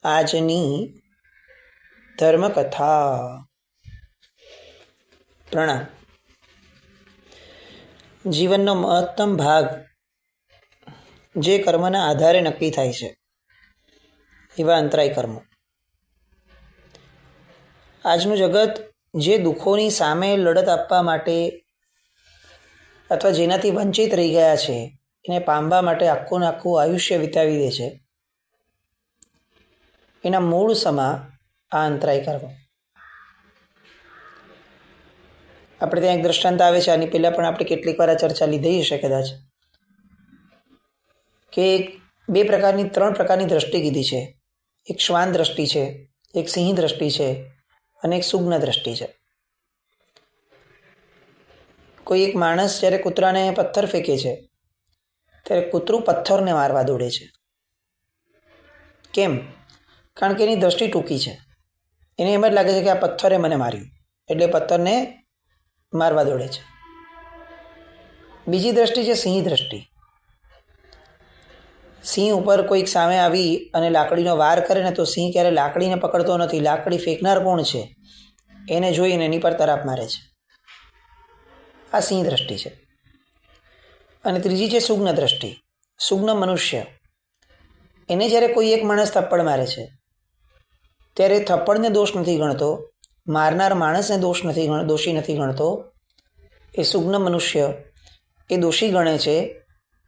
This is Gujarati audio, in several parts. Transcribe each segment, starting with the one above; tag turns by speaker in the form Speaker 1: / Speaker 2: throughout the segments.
Speaker 1: આજની ધર્મકથા. પ્રણામ. જીવનનો મહત્તમ ભાગ જે કર્મના આધારે નક્કી થાય છે એવા અંતરાય કર્મો. આજનું જગત જે દુઃખોની સામે લડત આપવા માટે અથવા જેનાથી વંચિત રહી ગયા છે એને પામવા માટે આખું આયુષ્ય વિતાવી દે છે, એના મૂળ સમા આ અંતરાય કર્મો. આપણે ત્યાં એક દ્રષ્ટાંત આવે છે, આની પહેલાં પણ આપણે કેટલીક વાર આ ચર્ચા લીધી હશે કદાચ, કે ત્રણ પ્રકારની દ્રષ્ટિ કીધી છે. એક શ્વાન દ્રષ્ટિ છે, એક સિંહ દ્રષ્ટિ છે અને એક સુગ્ન દ્રષ્ટિ છે. કોઈ એક માણસ જ્યારે કૂતરાને પથ્થર ફેંકે છે ત્યારે કૂતરું પથ્થરને મારવા દોડે છે. કેમ? કારણ કે એની દ્રષ્ટિ ટૂંકી છે. એને એમ જ લાગે છે કે આ પથ્થરે મને માર્યું, એટલે પથ્થરને મારવા દોડે છે. બીજી દ્રષ્ટિ છે સિંહ દ્રષ્ટિ. સિંહ ઉપર કોઈક સામે આવી અને લાકડીનો વાર કરે ને તો સિંહ ક્યારે લાકડીને પકડતો નથી, લાકડી ફેંકનાર કોણ છે એને જોઈને એની પર તરાપ મારે છે. આ સિંહ દ્રષ્ટિ છે. અને ત્રીજી છે સુગ્ન દ્રષ્ટિ. સુગ્ન મનુષ્ય, એને જ્યારે કોઈ એક માણસ થપ્પડ મારે છે ત્યારે થપ્પડને દોષ નથી ગણતો, મારનાર માણસને દોષી નથી ગણતો. એ સુગ્ન મનુષ્ય એ દોષી ગણે છે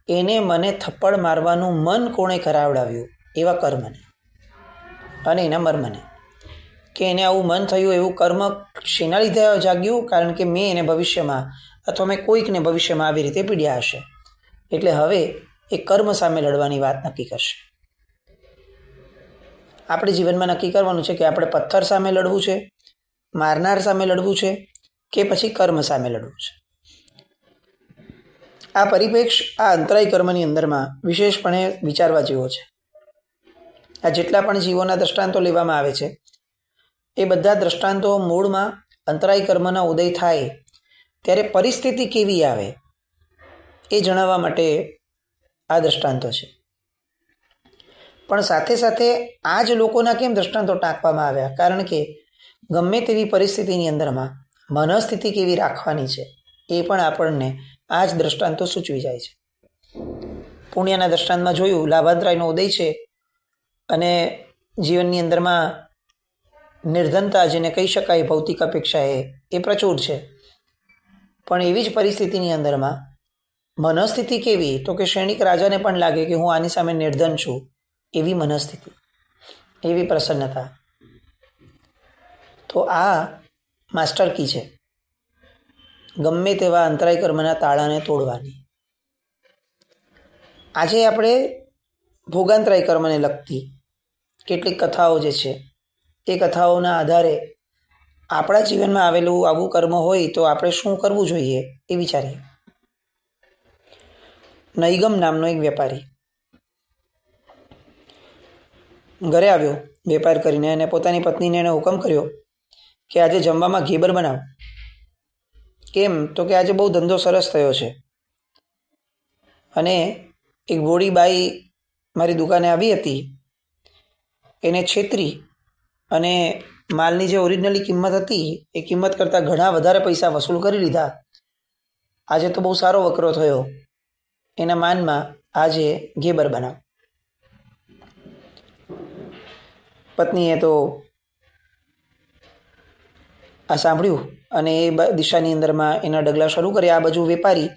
Speaker 1: એને મને થપ્પડ મારવાનું મન કોણે કરાવડાવ્યું એવા કર્મને અને એના મર્મને, કે એને આવું મન થયું, એવું કર્મ શેના લીધે જાગ્યું, કારણ કે મેં એને ભવિષ્યમાં અથવા મેં કોઈકને ભવિષ્યમાં આવી રીતે પીડ્યા હશે, એટલે હવે એ કર્મ સામે લડવાની વાત નક્કી કરશે. આપણે જીવનમાં નક્કી કરવાનું છે કે આપણે પથ્થર સામે લડવું છે, મારનાર સામે લડવું છે, કે પછી કર્મ સામે લડવું છે. આ પરિપ્રેક્ષ આ અંતરાય કર્મની અંદરમાં વિશેષપણે વિચારવા જેવો છે. આ જેટલા પણ જીવોના દ્રષ્ટાંતો લેવામાં આવે છે એ બધા દ્રષ્ટાંતો મૂળમાં અંતરાય કર્મના ઉદય થાય ત્યારે પરિસ્થિતિ કેવી આવે એ જણાવવા માટે આ દ્રષ્ટાંતો છે. પણ સાથે સાથે આ જ લોકોના કેમ દ્રષ્ટાંતો ટાંકવામાં આવ્યા? કારણ કે ગમે તેવી પરિસ્થિતિની અંદરમાં મનસ્થિતિ કેવી રાખવાની છે એ પણ આપણને આ જ દ્રષ્ટાંતો સૂચવી જાય છે. પુણ્યના દ્રષ્ટાંતમાં જોયું, લાભાંતરાયનો ઉદય છે અને જીવનની અંદરમાં નિર્ધનતા જેને કહી શકાય ભૌતિક અપેક્ષા એ પ્રચુર છે. પણ એવી જ પરિસ્થિતિની અંદરમાં મનસ્થિતિ કેવી? તો કે સૈનિક રાજાને પણ લાગે કે હું આની સામે નિર્ધન છું, એવી મનસ્થિતિ, એવી પ્રસન્નતા. તો આ માસ્ટર કી છે ગમે તેવા અંતરાય કર્મના તાળાને તોડવાની. આજે આપણે ભોગાંતરાય કર્મને લગતી કેટલીક કથાઓ જે છે એ કથાઓના આધારે આપણા જીવનમાં આવેલું આવું કર્મ હોય તો આપણે શું કરવું જોઈએ એ વિચારીએ. નૈગમ નામનો એક વેપારી ઘરે આવ્યો વેપાર કરીને અને પોતાની પત્નીને એણે હુકમ કર્યો કે આજે જમવામાં ઘેબર બનાવ. કેમ? તો કે આજે બહુ ધંધો સરસ થયો છે અને એક ભોળી બાઈ મારી દુકાને આવી હતી, એને છેતરી અને માલની જે ઓરિજિનલી કિંમત હતી એ કિંમત કરતાં ઘણા વધારે પૈસા વસૂલ કરી લીધા. આજે તો બહુ સારો વકરો થયો, એના માનમાં આજે ઘેબર બનાવ. પત્નીએ તો આ સાંભળ્યું અને એ દિશાની અંદરમાં એના ડગલા શરૂ કર્યા. આ બાજુ વેપારી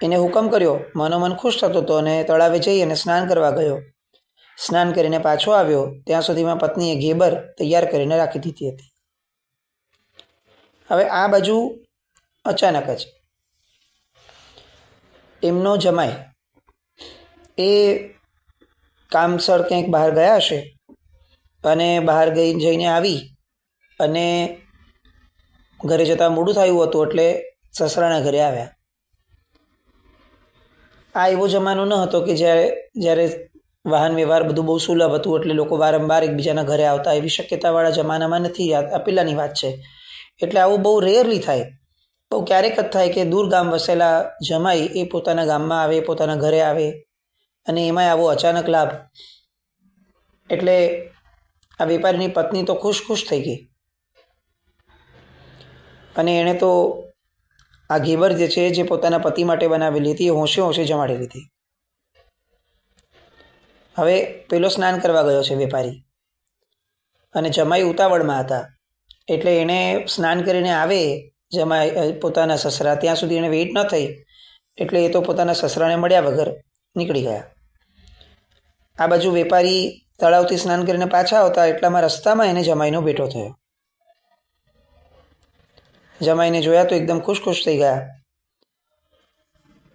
Speaker 1: એને હુકમ કર્યો, મનોમન ખુશ થતો હતો અને તળાવે જઈ અને સ્નાન કરવા ગયો. સ્નાન કરીને પાછો આવ્યો ત્યાં સુધીમાં પત્નીએ ઘેબર તૈયાર કરીને રાખી દીધી હતી. હવે આ બાજુ અચાનક જ એમનો જમાઈ એ કામસર ક્યાંક બહાર ગયા હશે અને બહાર જઈને આવી અને ઘરે જતાં મોડું થયું હતું એટલે સસરાના ઘરે આવ્યા. આ એવો જમાનો ન હતો કે જ્યારે વાહન વ્યવહાર બધું બહુ સુલભ હતું એટલે લોકો વારંવાર એકબીજાના ઘરે આવતા, એવી શક્યતાવાળા જમાનામાં નથી. આ પહેલાંની વાત છે. એટલે આવું બહુ રેરલી થાય, બહુ ક્યારેક જ થાય કે દૂર ગામ વસેલા જમાઈ એ પોતાના ગામમાં આવે, પોતાના ઘરે આવે અને એમાંય આવો અચાનક લાભ. એટલે આ વેપારીની પત્ની તો ખુશ થઈ ગઈ અને એણે તો આ ઘેબર જે છે જે પોતાના પતિ માટે બનાવેલી હતી એ હોંશે જમાડી લીધી. હવે પેલો સ્નાન કરવા ગયો છે વેપારી, અને જમાઈ ઉતાવળમાં હતા એટલે એણે સ્નાન કરીને આવે જમાઈ પોતાના સસરા ત્યાં સુધી એને વેઇટ ન થઈ એટલે એ તો પોતાના સસરાને મળ્યા વગર નીકળી ગયા. આ બાજુ વેપારી તળાવથી સ્નાન કરીને પાછા આવતા એટલામાં રસ્તામાં એને જમાઈનો ભેટો થયો. જમાઈને જોયા તો એકદમ ખુશ થઈ ગયા.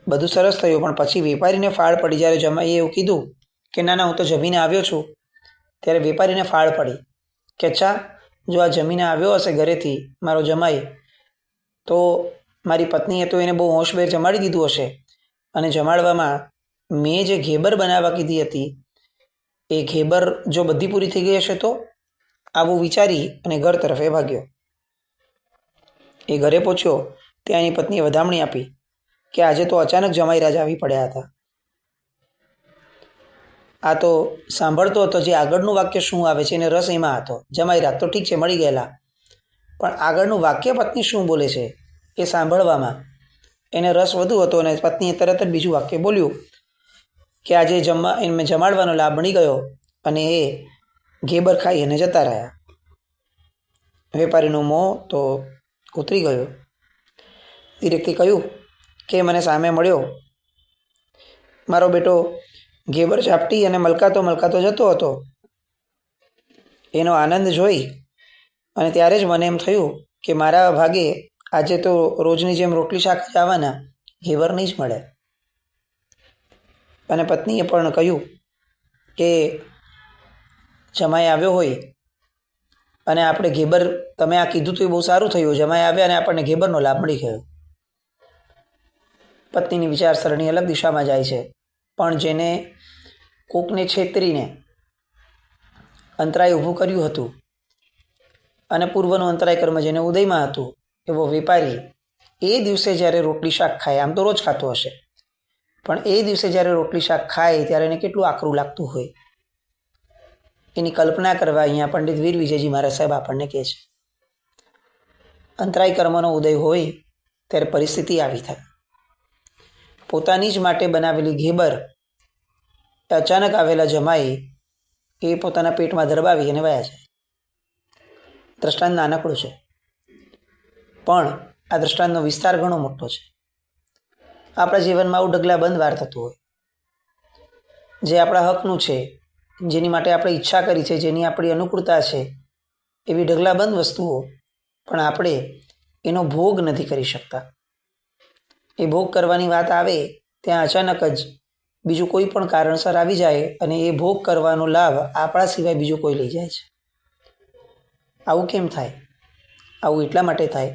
Speaker 1: બધું સરસ થયું, પણ પછી વેપારીને ફાળ પડી. જ્યારે જમાઈએ એવું કીધું કે ના હું તો જમીને આવ્યો છું, ત્યારે વેપારીને ફાળ પડી કે અચ્છા, જો આ જમીને આવ્યો હશે ઘરેથી મારો જમાઈ, તો મારી પત્નીએ તો એને બહુ હોશભેર જમાડી દીધું હશે, અને જમાડવામાં મેં જે ઘેબર બનાવવા કીધી હતી એ ઘેબર જો બધી પૂરી થઈ ગઈ હશે તો. આવું વિચારી અને ઘર તરફ એ ભાગ્યો. એ ઘરે પહોંચ્યો ત્યાં એની પત્નીએ વધામણી આપી કે આજે તો અચાનક જમાઈ રાજા આવી પડ્યા હતા. આ તો સાંભળતો હતો જે આગળનું વાક્ય શું આવે છે એને રસ એમાં હતો. જમાઈ રાજ તો ઠીક છે મળી ગયેલા, પણ આગળનું વાક્ય પત્ની શું બોલે છે એ સાંભળવામાં એને રસ વધુ હતો. અને પત્નીએ તરત જ બીજું વાક્ય બોલ્યું કે આજે જમાડવાનો લાભ મળી ગયો, અને એ ઘેબર ખાઈ અને જતા રહ્યા. વેપારીનું મોં તો ઉતરી ગયું. ધીરેકથી કહ્યું કે મને સામે મળ્યો મારો બેટો ઘેબર ઝાપટી અને મલકાતો જતો હતો. એનો આનંદ જોઈ અને ત્યારે જ મને એમ થયું કે મારા ભાગે આજે તો રોજની જેમ રોટલી શાક જ આવવાના, ઘેબર નહીં જ મળે. અને પત્નીએ પણ કહ્યું કે જમાઈ આવ્યો હોય અને આપણે ઘેબર, તમે આ કીધું તો એ બહુ સારું થયું, જમાઈ આવ્યા અને આપણને ઘેબરનો લાભ મળી ગયો. પત્નીની વિચારસરણી અલગ દિશામાં જાય છે, પણ જેને કોકને છેતરીને અંતરાય ઊભું કર્યું હતું અને પૂર્વનું અંતરાય કર્મ જેને ઉદયમાં હતું એવો વેપારી એ દિવસે જ્યારે રોટલી શાક ખાય, આમ તો રોજ ખાતો હશે, પણ એ દિવસે જ્યારે રોટલી શાક ખાય ત્યારે એને કેટલું આકરું લાગતું હોય એની કલ્પના કરવા અહીંયા પંડિત વીર વિજયજી મહારાજ સાહેબ આપણને કહે છે. અંતરાય કર્મનો ઉદય હોય ત્યારે પરિસ્થિતિ આવી થાય. પોતાની જ માટે બનાવેલી ઘેબર અચાનક આવેલા જમાઈ એ પોતાના પેટમાં ધરબાવી અને વયા જાય. દ્રષ્ટાંત નાનકડું છે, પણ આ દ્રષ્ટાંતનો વિસ્તાર ઘણો મોટો છે. આપણા જીવનમાં આવું ઢગલાબંધ વાર થતું હોય, જે આપણા હકનું છે, જેની માટે આપણે ઈચ્છા કરી છે, જેની આપણી અનુકૂળતા છે, એવી ઢગલાબંધ વસ્તુઓ, પણ આપણે એનો ભોગ નથી કરી શકતા. એ ભોગ કરવાની વાત આવે ત્યાં અચાનક જ બીજું કોઈ પણ કારણસર આવી જાય અને એ ભોગ કરવાનો લાભ આપણા સિવાય બીજું કોઈ લઈ જાય છે. આવું કેમ થાય? આવું એટલા માટે થાય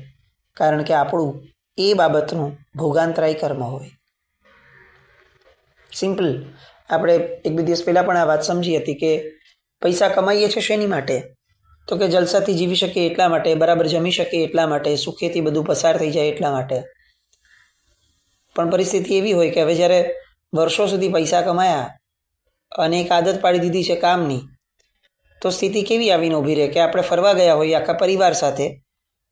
Speaker 1: કારણ કે આપણું એ બાબતનું ભોગાંતરાય કર્મ હોય. સિમ્પલ. આપણે એક બે દિવસ પહેલાં પણ આ વાત સમજી હતી કે પૈસા કમાઈએ છીએ શેની માટે? તો કે જલસાથી જીવી શકીએ એટલા માટે, બરાબર જમી શકીએ એટલા માટે, સુખેથી બધું પસાર થઈ જાય એટલા માટે. પણ પરિસ્થિતિ એવી હોય કે હવે જ્યારે વર્ષો સુધી પૈસા કમાયા અને એક આદત પાડી દીધી છે કામની, તો સ્થિતિ કેવી આવીને ઊભી રહે કે આપણે ફરવા ગયા હોઈએ આખા પરિવાર સાથે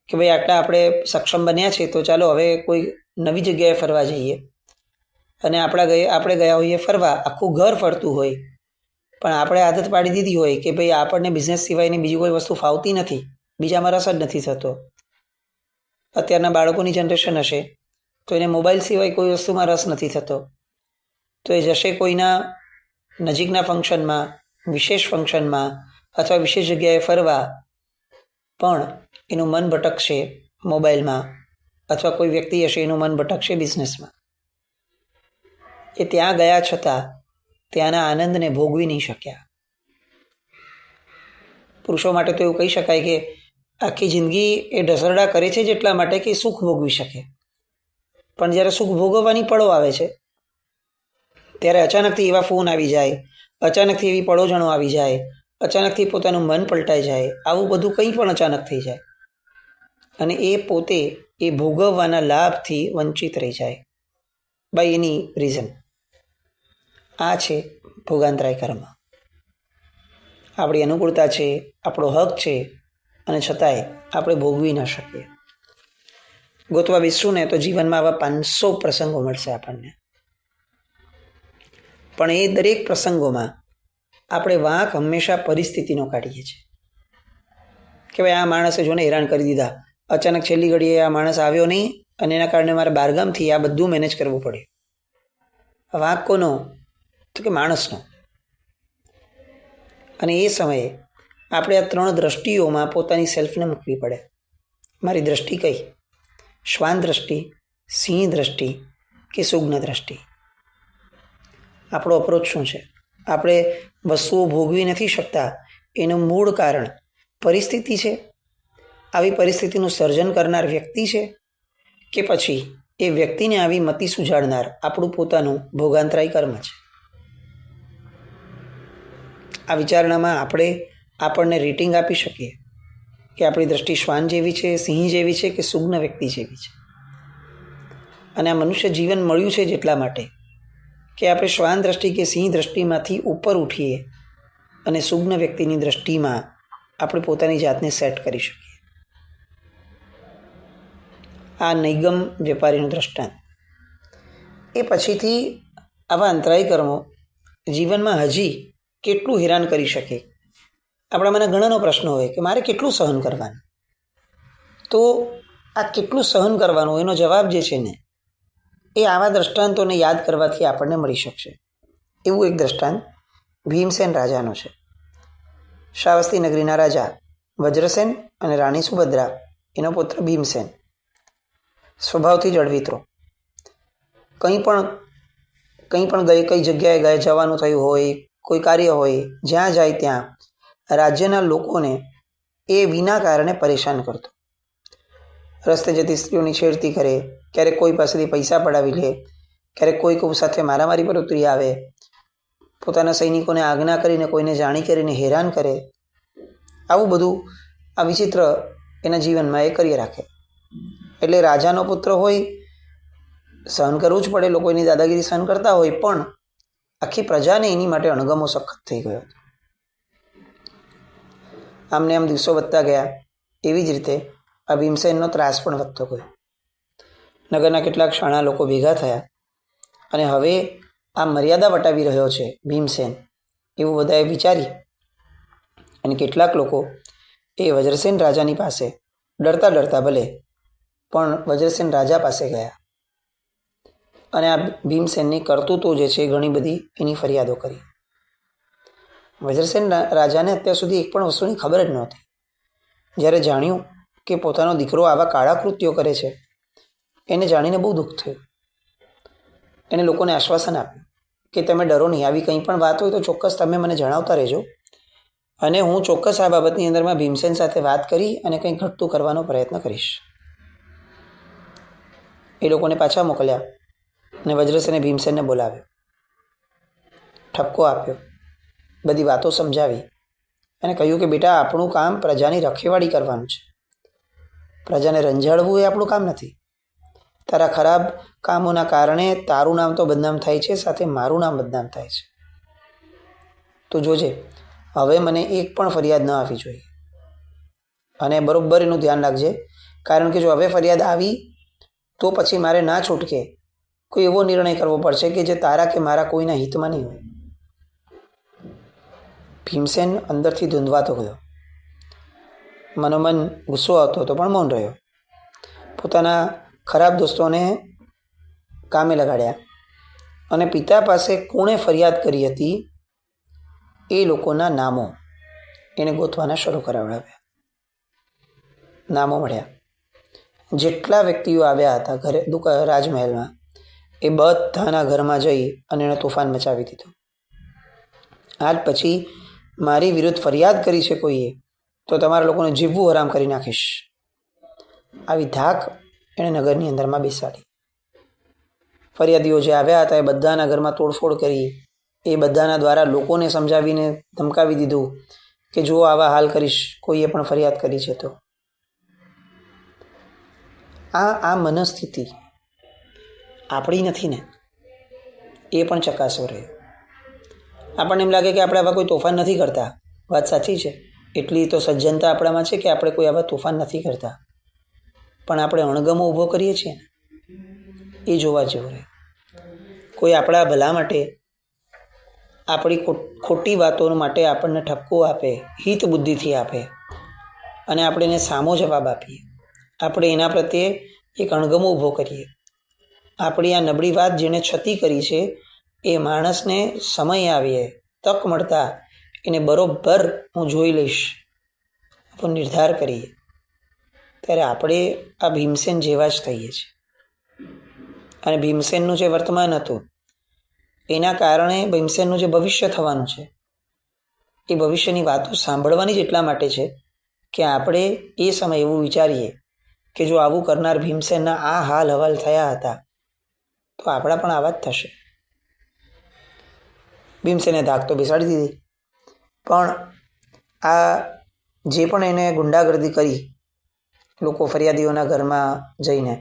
Speaker 1: કે ભાઈ આટલા આપણે સક્ષમ બન્યા છે તો ચાલો હવે કોઈ નવી જગ્યાએ ફરવા જઈએ, અને આપણે ગયા હોઈએ ફરવા, આખું ઘર ફરતું હોય, પણ આપણે આદત પાડી દીધી હોય કે ભાઈ આપણને બિઝનેસ સિવાયની બીજી કોઈ વસ્તુ ફાવતી નથી, બીજામાં રસ જ નથી થતો. અત્યારના બાળકોની જનરેશન હશે તો એને મોબાઈલ સિવાય કોઈ વસ્તુમાં રસ નથી થતો, તો એ જશે કોઈના નજીકના ફંક્શનમાં, વિશેષ ફંક્શનમાં અથવા વિશેષ જગ્યાએ ફરવા, પણ એનું મન ભટકશે મોબાઈલમાં, અથવા કોઈ વ્યક્તિ હશે એનું મન ભટકશે બિઝનેસમાં. એ ત્યાં ગયા છતાં ત્યાંના આનંદને ભોગવી નહીં શક્યા. પુરુષો માટે તો એવું કહી શકાય કે આખી જિંદગી એ ઢસરડા કરે છે જેટલા માટે કે સુખ ભોગવી શકે, પણ જ્યારે સુખ ભોગવવાની પળો આવે છે ત્યારે અચાનકથી એવા ફોન આવી જાય, અચાનકથી એવી પડોજણો આવી જાય, અચાનકથી પોતાનું મન પલટાઈ જાય, આવું બધું કંઈ પણ અચાનક થઈ જાય અને એ પોતે એ ભોગવવાના લાભથી વંચિત રહી જાય બાય એની રીઝન. આ છે ભોગાંતરાય કર્મ. આપણી અનુકૂળતા છે, આપણો હક છે, અને છતાંય આપણે ભોગવી ન શકીએ. ગોતવા બેસશું ને તો જીવનમાં આવા 500 પ્રસંગો મળશે આપણને, પણ એ દરેક પ્રસંગોમાં આપણે વાંક હંમેશા પરિસ્થિતિનો કાઢીએ છીએ કે ભાઈ આ માણસે જોને હેરાન કરી દીધા, અચાનક છેલ્લી ઘડીએ આ માણસ આવ્યો નહીં અને એના કારણે મારે બહારગામથી આ બધું મેનેજ કરવું પડ્યું. વાંક કોનો? તો કે માણસનો. અને એ સમયે આપણે આ 3 દ્રષ્ટિઓમાં પોતાની સેલ્ફને મૂકવી પડે. મારી દ્રષ્ટિ કઈ? શ્વાન દ્રષ્ટિ, સિંહ દ્રષ્ટિ કે સુગ્ન દ્રષ્ટિ? આપણો અપ્રોચ શું છે? આપણે વસ્તુઓ ભોગવી નથી શકતા એનું મૂળ કારણ પરિસ્થિતિ છે? આવી પરિસ્થિતિનું સર્જન કરનાર વ્યક્તિ છે? કે પછી એ વ્યક્તિને આવી મતિ સુજાડનાર આપણું પોતાનું ભોગાંતરાય કર્મ છે? આ વિચારણામાં આપણે આપણને રેટિંગ આપી શકીએ કે આપણી દ્રષ્ટિ શ્વાન જેવી છે, સિંહ જેવી છે કે સુગ્ન વ્યક્તિ જેવી છે. અને આ મનુષ્ય જીવન મળ્યું છે જેટલા માટે કે આપણે શ્વાન દ્રષ્ટિ કે સિંહ દ્રષ્ટિમાંથી ઉપર ઉઠીએ અને સુગ્ન વ્યક્તિની દ્રષ્ટિમાં આપણે પોતાની જાતને સેટ કરી શકીએ. આ નૈગમ વેપારીનું દ્રષ્ટાંત. એ પછીથી આવા અંતરાય કર્મો જીવનમાં હજી કેટલું હેરાન કરી શકે? આપણા મને ઘણાનો પ્રશ્ન હોય કે મારે કેટલું સહન કરવાનું? તો આ કેટલું સહન કરવાનું એનો જવાબ જે છે ને એ આવા દ્રષ્ટાંતોને યાદ કરવાથી આપણને મળી શકશે. એવું એક દ્રષ્ટાંત ભીમસેન રાજાનું છે. શ્રાવસ્તી નગરીના રાજા વજ્રસેન અને રાણી સુભદ્રા, એનો પુત્ર ભીમસેન. સ્વભાવથી જ અળવિત્રો. કંઈ પણ કઈ જગ્યાએ જવાનું થયું હોય, કોઈ કાર્ય હોય, જ્યાં જાય ત્યાં રાજ્યના લોકોને એ વિના કારણે પરેશાન કરતો. રસ્તે જતી સ્ત્રીઓની છેડતી કરે, ક્યારેક કોઈ પાસેથી પૈસા પડાવી લે, ક્યારેક કોઈ સાથે મારામારી પર ઉતરી આવે, પોતાના સૈનિકોને આજ્ઞા કરીને કોઈને જાણી કરીને હેરાન કરે. આવું બધું આ વિચિત્ર એના જીવનમાં એ કરી રાખે. એટલે રાજાનો પુત્ર હોય, સહન કરવું જ પડે. લોકો એની દાદાગીરી સહન કરતા હોય, પણ આખી પ્રજાને એની માટે અણગમો સખત થઈ ગયો. આમને આમ દિવસો વધતા ગયા. એવી જ રીતે આ ભીમસેનનો ત્રાસ પણ વધતો ગયો. નગરના કેટલાક શાણા લોકો ભેગા થયા અને હવે આ મર્યાદા વટાવી રહ્યો છે ભીમસેન એવું બધાએ વિચારી અને કેટલાક લોકો એ વજ્રસેન રાજાની પાસે ડરતા ભલે પણ વજ્રસેન રાજા પાસે ગયા અને આ ભીમસેનની કરતૂતો જે છે ઘણી બધી એની ફરિયાદો કરી. વજ્રસેન રાજાને અત્યાર સુધી એક પણ વસ્તુની ખબર જ નહોતી. જ્યારે જાણ્યું કે પોતાનો દીકરો આવા કાળા કૃત્યો કરે છે, એને જાણીને બહુ દુઃખ થયું. એને લોકોને આશ્વાસન આપ્યું કે તમે ડરો નહીં, આવી કંઈ પણ વાત હોય તો ચોક્કસ તમે મને જણાવતા રહેજો અને હું ચોક્કસ આ બાબતની અંદરમાં ભીમસેન સાથે વાત કરી અને કંઈ ઘટતું કરવાનો પ્રયત્ન કરીશ. એ લોકોને પાછા મોકલ્યા અને વજ્રસેને ભીમસેનને બોલાવ્યો, ઠપકો આપ્યો, બધી વાતો સમજાવી અને કહ્યું કે બેટા, આપણું કામ પ્રજાની રખેવાળી કરવાનું છે. પ્રજાને રંજાડવું એ આપણું કામ નથી. તારા ખરાબ કામોના કારણે તારું નામ તો બદનામ થાય છે, સાથે મારું નામ બદનામ થાય છે. તો જોજે, હવે મને એક પણ ફરિયાદ ન આવવી જોઈએ અને બરોબર એનું ધ્યાન રાખજે, કારણ કે જો હવે ફરિયાદ આવી તો પછી મારે ના છૂટકે કોઈ એવો નિર્ણય કરવો પડશે કે જે તારા કે મારા કોઈના હિતમાં નહીં હોય. ભીમસેન અંદરથી ધૂંધવાતો ગયો. મનોમન ગુસ્સો આવતો હતો પણ મૌન રહ્યો. પોતાના ખરાબ દોસ્તોને કામે લગાડ્યા અને પિતા પાસે કોણે ફરિયાદ કરી હતી એ લોકોના નામો એને ગોતવાના શરૂ કરાવડાવ્યા. નામો મળ્યા. જેટલા વ્યક્તિઓ આવ્યા હતા ઘરે રાજમહેલમાં, એ બધાના ઘરમાં જઈ અને એણે તોફાન મચાવી દીધું. આજ પછી મારી વિરુદ્ધ ફરિયાદ કરી છે કોઈએ તો તમારા લોકોને જીવવું હરામ કરી નાખીશ. આવી ધાક એણે નગરની અંદરમાં બેસાડી. ફરિયાદીઓ જે આવ્યા હતા એ બધાના ઘરમાં તોડફોડ કરી. એ બધાના દ્વારા લોકોને સમજાવીને ધમકાવી દીધું કે જો આવા હાલ કરીશ કોઈએ પણ ફરિયાદ કરી છે તો. આ મનસ્થિતિ આપણી નથી ને, એ પણ ચકાસો રહ્યો. આપણને એમ લાગે કે આપણે આવા કોઈ તોફાન નથી કરતા, વાત સાચી છે. એટલી તો સજ્જનતા આપણામાં છે કે આપણે કોઈ આવા તોફાન નથી કરતા, પણ આપણે અણગમો ઊભો કરીએ છીએ ને, એ જોવા જેવું રહે. કોઈ આપણા ભલા માટે, આપણી ખોટી વાતો માટે આપણને ઠપકો આપે, હિત બુદ્ધિથી આપે, અને આપણે એને સામો જવાબ આપીએ, આપણે એના પ્રત્યે એક અણગમો ઊભો કરીએ. આપણી આ નબળી વાત જેણે ક્ષતિ કરી છે એ માણસને સમય આવીએ, તક મળતા એને બરોબર હું જોઈ લઈશ, આપણો નિર્ધાર કરીએ, ત્યારે આપણે આ ભીમસેન જેવા જ થઈએ છીએ. અને ભીમસેનનું જે વર્તમાન હતું એના કારણે ભીમસેનનું જે ભવિષ્ય થવાનું છે એ ભવિષ્યની વાતો સાંભળવાની જ એટલા માટે છે કે આપણે એ સમય એવું વિચારીએ કે જો આવું કરનાર ભીમસેનના આ હાલ હવાલ થયા હતા તો આપણા પણ આવા જ થશે. ભીમસેને ધાક તો બેસાડી દીધી, પણ આ જે પણ એને ગુંડાગર્દી કરી લોકો ફરિયાદીઓના ઘરમાં જઈને,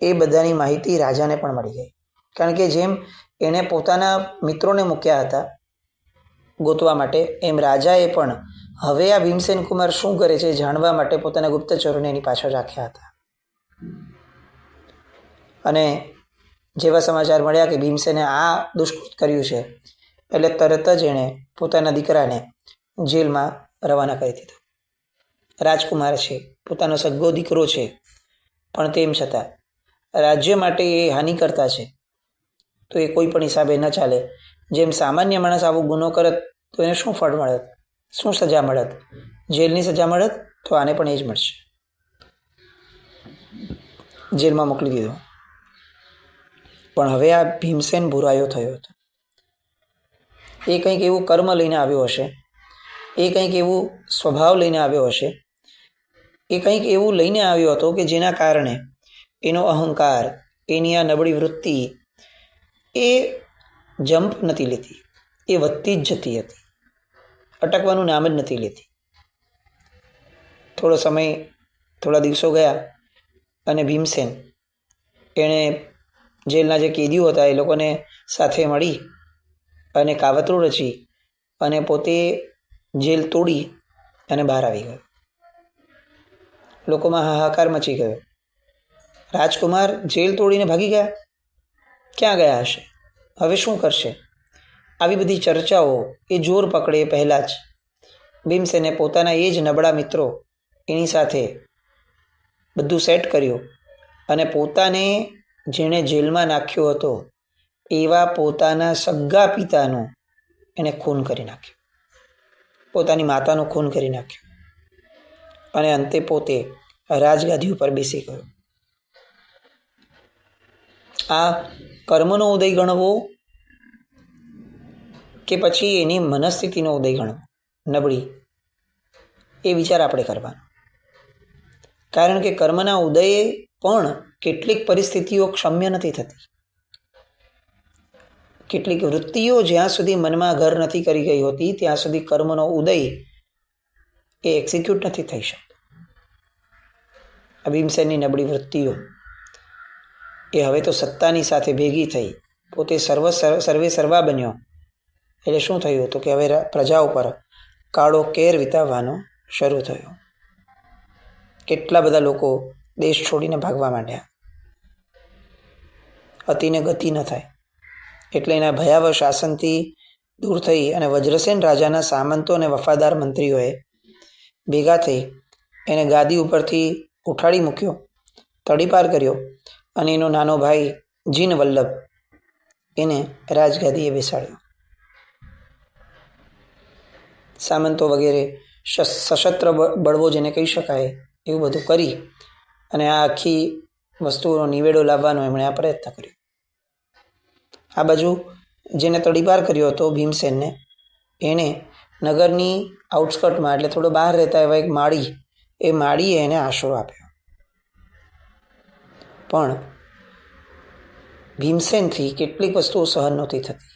Speaker 1: એ બધાની માહિતી રાજાને પણ મળી ગઈ. કારણ કે જેમ એણે પોતાના મિત્રોને મૂક્યા હતા ગોતવા માટે, એમ રાજાએ પણ હવે આ ભીમસેન કુમાર શું કરે છે જાણવા માટે પોતાના ગુપ્તચરોને એની પાછળ રાખ્યા હતા. અને જેવા સમાચાર મળ્યા કે ભીમસેને આ દુષ્કૃત કર્યું છે એટલે તરત જ એણે પોતાના દીકરાને જેલમાં રવાના કરી દીધો. રાજકુમાર છે, પોતાનો સગ્ગો દીકરો છે, પણ તેમ છતાં રાજ્ય માટે એ હાનિ કરતા છે તો એ કોઈ પણ હિસાબે ન ચાલે. જેમ સામાન્ય માણસ આવો ગુનો કરત તો એને શું ફળ મળત, શું સજા મળત? જેલની સજા મળત, તો આને પણ એ જ મળશે. જેલમાં મોકલી દીધો. પણ હવે આ ભીમસેન બુરાયો થયો હતો. એ કંઈક એવું કર્મ લઈને આવ્યો હશે, એ કંઈક એવું સ્વભાવ લઈને આવ્યો હશે, એ કંઈક એવું લઈને આવ્યો હતો કે જેના કારણે એનો અહંકાર, એની આ નબળી વૃત્તિ એ જમ્પ નથી લેતી, એ વધતી જ જતી હતી, અટકવાનું નામ જ નથી લેતી. થોડો સમય, થોડા દિવસો ગયા અને ભીમસેન એણે જેલના જે કેદીઓ હતા એ લોકોને સાથે મળી અને કાવતરું રચી અને પોતે જેલ તોડી અને બહાર આવી ગયો. લોકોમાં હાહાકાર મચી ગયો. રાજકુમાર જેલ તોડીને ભાગી ગયા, ક્યાં ગયા હશે, હવે શું કરશે? આવી બધી ચર્ચાઓ એ જોર પકડે પહેલાં જ ભીમસેને પોતાના એ જ નબળા મિત્રો એની સાથે બધું સેટ કર્યું અને પોતાને જેણે જેલમાં નાખ્યો હતો એવા પોતાના સગ્ગા પિતાનું એણે ખૂન કરી નાખ્યું, પોતાની માતાનું ખૂન કરી નાખ્યું અને અંતે પોતે રાજગાદી ઉપર બેસી ગયો. આ કર્મનો ઉદય ગણવો કે પછી એની મનસ્થિતિનો ઉદય ગણવો નબળી, એ વિચાર આપણે કરવાનો. કારણ કે કર્મના ઉદયે પણ કેટલીક પરિસ્થિતિઓ ક્ષમ્ય નથી થતી. કેટલીક વૃત્તિઓ જ્યાં સુધી મનમાં ઘર નથી કરી ગઈ હોતી ત્યાં સુધી કર્મનો ઉદય એ એક્ઝિક્યુટ નથી થઈ શકતો. ભીમસેનની નબળી વૃત્તિઓ એ હવે તો સત્તાની સાથે ભેગી થઈ, પોતે સર્વે સર્વા બન્યો. એટલે શું થયું હતું કે હવે પ્રજા ઉપર કાળો કેર વિતાવવાનો શરૂ થયો. કેટલા બધા લોકો દેશ છોડીને ભાગવા માંડ્યા. અતિને ગતિ ન થાય એટલે એના ભયાવહ શાસનથી દૂર થઈ અને વજ્રસેન રાજાના સામંતો અને વફાદાર મંત્રીઓએ ભેગા થઈ એને ગાદી ઉપરથી ઉઠાડી મૂક્યો, તડીપાર કર્યો અને એનો નાનો ભાઈ જીન વલ્લભ એને રાજગાદીએ બેસાડ્યો. સામંતો વગેરે સશસ્ત્ર બળવો જેને કહી શકાય એવું બધું કરી અને આ આખી વસ્તુઓનો નિવેડો લાવવાનો એમણે આ પ્રયત્ન કર્યો. આ બાજુ જેને તડીપાર કર્યો હતો ભીમસેનને, એણે નગરની આઉટસ્કર્ટમાં એટલે થોડો બહાર રહેતા એવા એક માળી, એ માળીએ એને આશરો આપ્યો. પણ ભીમસેનથી કેટલીક વસ્તુઓ સહન નહોતી થતી.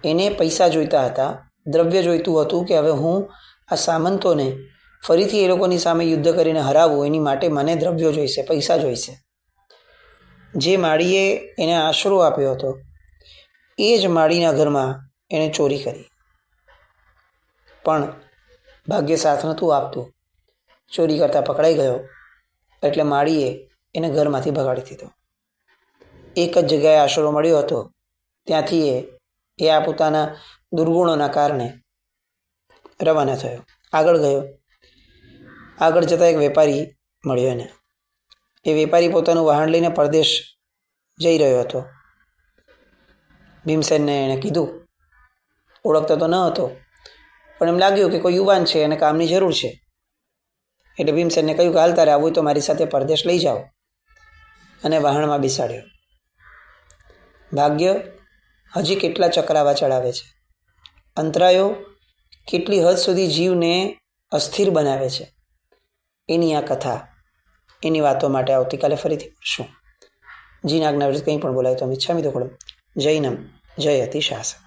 Speaker 1: એને પૈસા જોઈતા હતા, દ્રવ્ય જોઈતું હતું કે હવે હું આ સામંતોને ફરીથી એ લોકોની સામે યુદ્ધ કરીને હરાવું, એની માટે મને દ્રવ્યો જોઈશે, પૈસા જોઈશે. જે માળીએ એને આશરો આપ્યો હતો એ જ માળીના ઘરમાં એણે ચોરી કરી પણ ભાગ્ય સાથ નહોતું આપતું. ચોરી કરતા પકડાઈ ગયો એટલે માળીએ એને ઘરમાંથી ભગાડી દીધો. એક જ જગ્યાએ આશરો મળ્યો હતો, ત્યાંથી એ આ પોતાના દુર્ગુણોના કારણે રવાના થયો. આગળ ગયો. આગળ જતાં એક વેપારી મળ્યો એને. એ વેપારી પોતાનું વાહન લઈને પરદેશ જઈ રહ્યો હતો. ભીમસેનને એણે કીધું, ઓળખતો તો ન હતો, પણ એમ લાગ્યું કે કોઈ યુવાન છે અને કામની જરૂર છે. એટલે ભીમસેનને કહ્યું કે હાલ તારે આવું તો મારી સાથે પરદેશ લઈ જાઓ, અને વાહનમાં બેસાડ્યો. ભાગ્ય હજી કેટલા ચક્રાવા ચડાવે છે, અંતરાયો કેટલી હદ સુધી જીવને અસ્થિર બનાવે છે, એની આ કથા, એની વાતો માટે આવતીકાલે ફરીથી મળશું. જીના આજ્ઞા વિરુદ્ધ કંઈ પણ બોલાય તો ઈચ્છામિ દુક્કડમ. જૈનમ જયતિ શાસન.